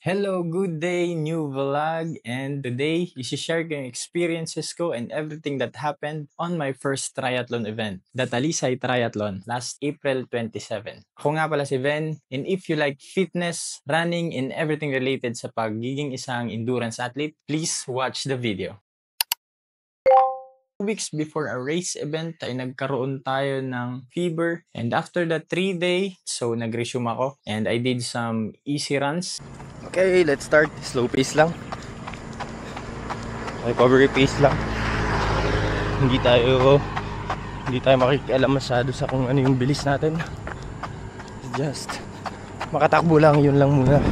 Hello, good day, new vlog, and today, isi-share ko yung experiences ko and everything that happened on my first triathlon event, the Talisay Triathlon, last April 27. Ako nga pala si Ven, and if you like fitness, running, and everything related sa pagiging isang endurance athlete, please watch the video. 2 weeks before a race event ay nagkaroon tayo ng fever, and after the 3-day, so nag-resume ako and I did some easy runs. Okay, let's start. Slow pace lang. Recovery pace lang. Hindi tayo makikialam masyado sa kung ano yung bilis natin. Just makatakbo lang, yun lang muna.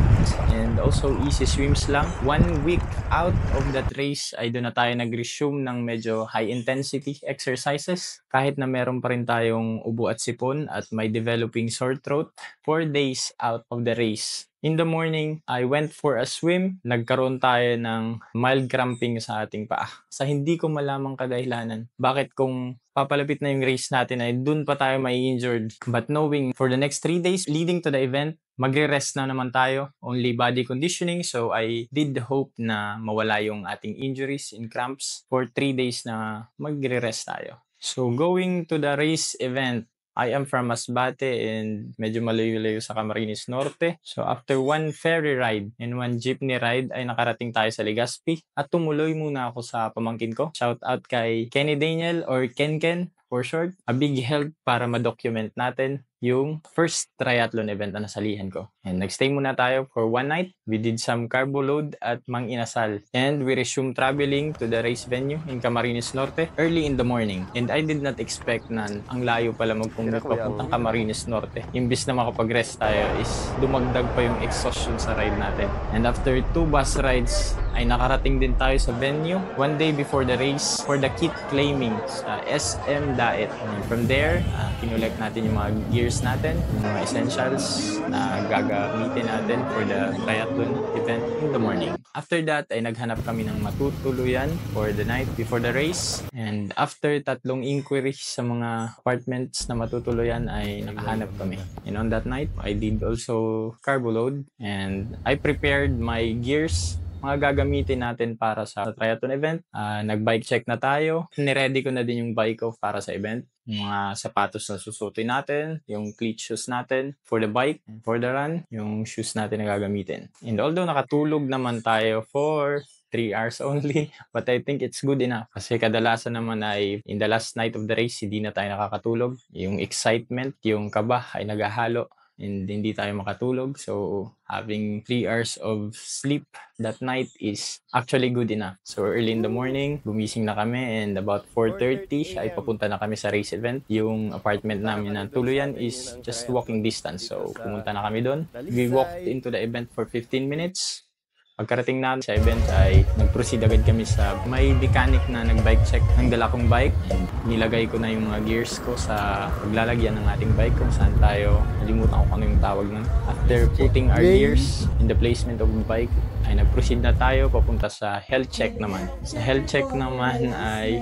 And also easy swims lang. 1 week out of that race ay doon na tayo nag-resume ng medyo high intensity exercises. Kahit na meron pa rin tayong ubo at sipon at may developing sore throat. 4 days out of the race. In the morning, I went for a swim. Nagkaroon tayo ng mild cramping sa ating paa. Sa hindi ko malamang kadahilanan, bakit kung papalapit na yung race natin ay dun pa tayo may injured. But knowing for the next 3 days leading to the event, magre-rest na naman tayo. Only body conditioning. So I did hope na mawala yung ating injuries and cramps for 3 days na magre-rest tayo. So going to the race event, I am from Masbate and medyo malayo-layo sa Camarines Norte. So after one ferry ride and one jeepney ride ay nakarating tayo sa Legazpi at tumuloy muna ako sa pamangkin ko. Shout out kay Kenny Daniel or Ken for short. A big help para ma-document natin yung first triathlon event na nasalihan ko. And nagstay muna tayo for 1 night. We did some carbo load at Mang Inasal. And we resumed traveling to the race venue in Camarines Norte early in the morning. And I did not expect na ang layo pala mag-commute papuntang Camarines Norte. Imbis na makapag-rest tayo is dumagdag pa yung exhaustion sa ride natin. And after 2 bus rides, ay nakarating din tayo sa venue 1 day before the race for the kit claiming sa SM Daet. And from there, kinolect natin yung mga gears natin, yung mga essentials na gagamitin natin for the triathlon event in the morning. After that, ay naghanap kami ng matutuluyan for the night before the race. And after 3 inquiries sa mga apartments na matutuluyan ay nakahanap kami. And on that night, I did also carbo load and I prepared my gears, mga gagamitin natin para sa triathlon event. Nag-bike check na tayo. Niready ko na din yung bike ko para sa event. Mga sapatos na susutin natin, yung cleat shoes natin for the bike, and for the run, yung shoes natin na gagamitin. And although nakatulog naman tayo for 3 hours only, but I think it's good enough. Kasi kadalasan naman ay in the last night of the race, hindi na tayo nakakatulog. Yung excitement, yung kaba ay naghahalo and hindi tayo makatulog. So having 3 hours of sleep that night is actually good enough. So early in the morning, gumising na kami and about 4:30 ay papunta na kami sa race event. Yung apartment namin na tuluyan is just walking distance. So pumunta na kami doon. We walked into the event for 15 minutes. Pagkarating namin sa event ay nag-proceed agad kami sa may mechanic na nag-bike check ng dala kong bike. And nilagay ko na yung mga gears ko sa paglalagyan ng ating bike kung saan tayo. Nalimutan ko kung ano yung tawag nun. After putting our gears in the placement of the bike, ay nag-proceed na tayo papunta sa health check naman. Sa health check naman ay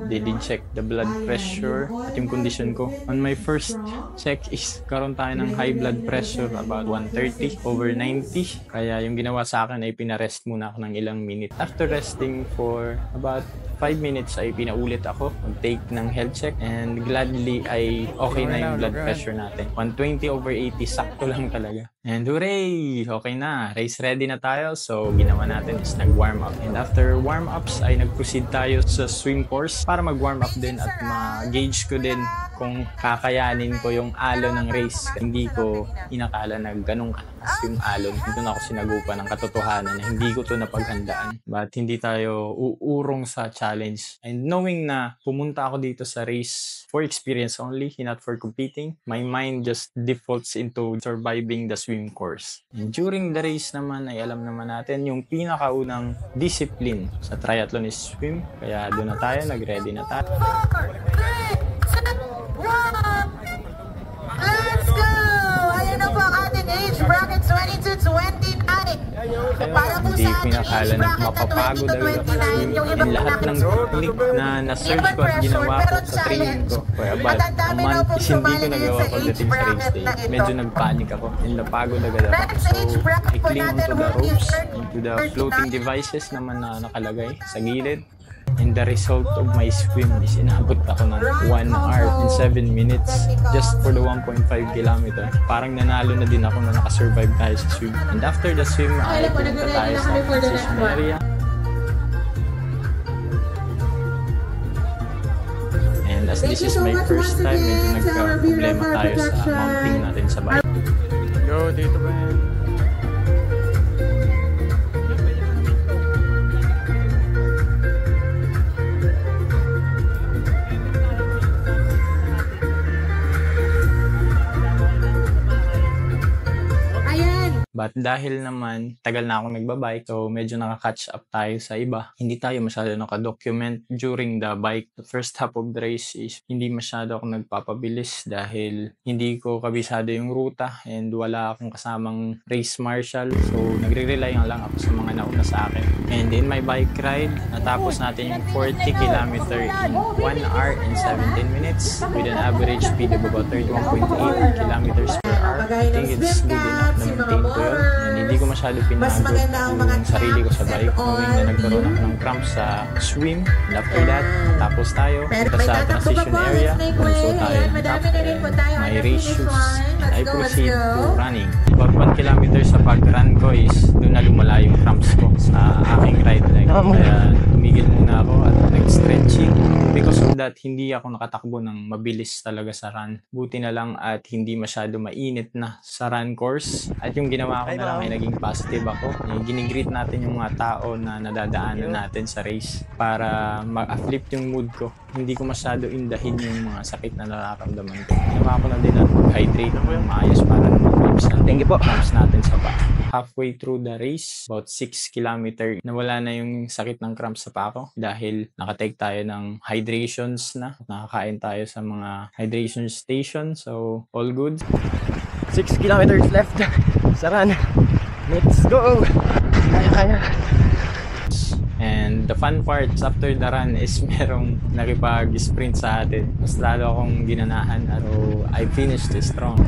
they did check the blood pressure at yung condition ko. On my first check is karoon tayo ng high blood pressure about 130 over 90. Kaya yung ginawa sa akin ay pinarest muna ako ng ilang minute. After resting for about 5 minutes ay pinaulit ako mag-take ng health check and gladly ay okay na yung blood pressure natin. 120 over 80, sakto lang talaga. And hooray! Okay na. Race ready na tayo. So ginawa natin is nag-warm up. And after warm ups ay nag-proceed tayo sa swim course para mag-warm up din at ma-gauge ko din kung kakayanin ko yung alon ng race. Hindi ko inakala na ganun kalakas yung alon. Doon ako sinagupa ng katotohanan na hindi ko to napaghandaan. But hindi tayo uurong sa challenge. And knowing na pumunta ako dito sa race for experience only, not for competing, my mind just defaults into surviving the swim course. And during the race naman ay alam naman natin yung pinakaunang discipline sa triathlon is swim. Kaya doon na tayo, nag-ready na tayo. 4, 3, 2, 1, let's go! Ayan na po ang ating age bracket 20 to 29. Hindi ko inakala na mapapagod agad ako sa swim. And lahat ng technique na na-search ko at ginawa ko sa training ko for about a month is hindi ko nagawa pagdating sa race day. Medyo nagpanic ako and napagod agad ako. So, I cling onto the ropes, into the floating devices naman na nakalagay sa gilid. And the result of my swim is inabot ako ng 1 hour and 7 minutes just for the 1.5 kilometer. Parang nanalo na din ako na nakasurvive tayo sa swim. And after the swim, ay pumunta tayo sa transition area. And as this is my first time, medyo nagka-problema tayo sa mounting natin sa bike. Go, dito ba yan? But dahil naman tagal na akong nagbabike, so medyo naka-catch up tayo sa iba. Hindi tayo masyado naka-document during the bike. The first half of the race is hindi masyado ako nagpapabilis dahil hindi ko kabisado yung ruta and wala akong kasamang race marshal. So nagre-rely lang ako sa mga nauna sa akin. And in my bike ride, natapos natin yung 40 kilometer in 1 hour and 17 minutes with an average speed of about 31.8 kilometers per hour. I think it's good enough na maintain ko yun. And hindi ko masyado pinagod yung sarili ko sa bike knowing na nagkaroon ako ng cramps sa swim. And after that, tapos tayo punta sa transition area. Also tayo ng top and my race shoes. And I proceed to running. About 1 kilometer sa pag-run ko is doon na lumala yung cramps ko sa aking ride leg. Kaya tumigil muna ako at nag-stretching. Because of that, hindi ako nakatakbo ng mabilis talaga sa run. Buti na lang at hindi masyado mainit na sa run course. At yung ginawa ko na lang ay naging positive ako. Ginigreet natin yung mga tao na nadadaanan natin sa race para ma-uplift yung mood ko. Hindi ko masyado indahin yung mga sakit na nararamdaman ko. Ginawa ko na din at hydrate ng maayos para mag-vibes natin sa pa. Halfway through the race, about 6 kilometer, nawala na yung sakit ng cramps sa pa ko dahil nakatake tayo ng hydrations na. Nakakain tayo sa mga hydration station. So, all good. 6 kilometers left sa run. Let's go! Kaya. And the fun part after the run is merong nakipag-sprint sa atin. Mas lalo akong ginanahan at I finished strong.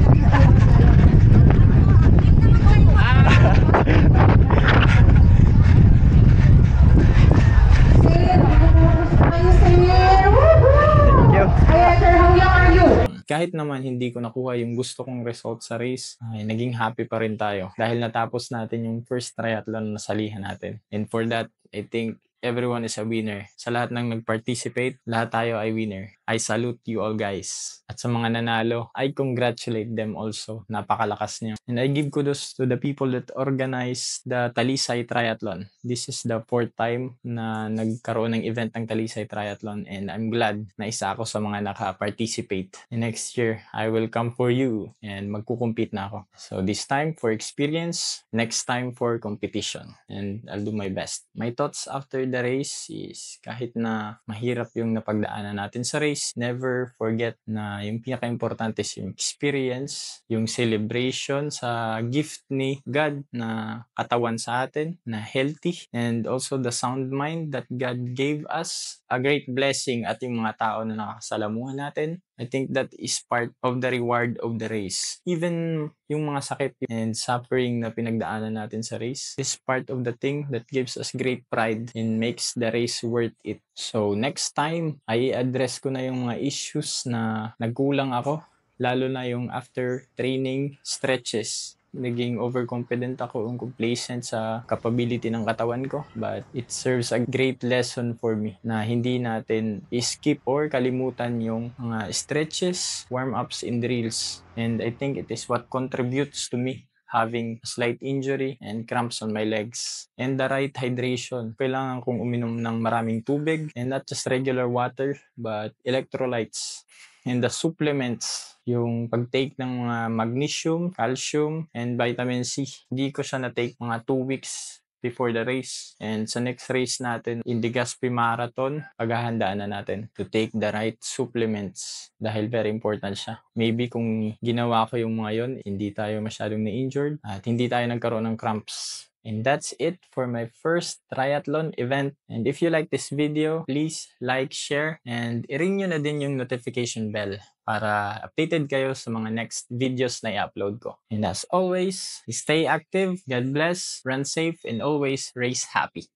Kahit naman hindi ko nakuha yung gusto kong result sa race, ay naging happy pa rin tayo dahil natapos natin yung first triathlon na salihan natin. And for that, I think everyone is a winner. Sa lahat ng nag-participate, lahat tayo ay winner. I salute you all guys. At sa mga nanalo, I congratulate them also. Napakalakas niyo. And I give kudos to the people that organized the Talisay Triathlon. This is the 4th time na nagkaroon ng event ng Talisay Triathlon and I'm glad na isa ako sa mga naka-participate. And next year, I will come for you and magkukumpete na ako. So this time for experience, next time for competition. And I'll do my best. My thoughts after the race is kahit na mahirap yung napagdaanan natin sa race, never forget na yung pinaka-importante is yung experience, yung celebration sa gift ni God na katawan sa atin, na healthy, and also the sound mind that God gave us. A great blessing at yung mga tao na nakasalamuhan natin. I think that is part of the reward of the race. Even yung mga sakit and suffering na pinagdaanan natin sa race is part of the thing that gives us great pride and makes the race worth it. So next time, ay address ko na yung mga issues na nagkulang ako, lalo na yung after training stretches. Naging overconfident ako, complacent sa capability ng katawan ko. But it serves a great lesson for me na hindi natin skip or kalimutan yung mga stretches, warm-ups, and drills. And I think it is what contributes to me having a slight injury and cramps on my legs. And the right hydration. Kailangan kong uminom ng maraming tubig and not just regular water but electrolytes. And the supplements, yung pag-take ng mga magnesium, calcium, and vitamin C. Hindi ko siya na-take mga 2 weeks before the race. And sa next race natin, in the Gaspi Marathon, paghahandaan na natin to take the right supplements dahil very important siya. Maybe kung ginawa ko yung mga yon, hindi tayo masyadong na-injured at hindi tayo nagkaroon ng cramps. And that's it for my first triathlon event. And if you like this video, please like, share, and i-ring nyo na din yung notification bell para updated kayo sa mga next videos na i-upload ko. And as always, stay active, God bless, run safe, and always race happy.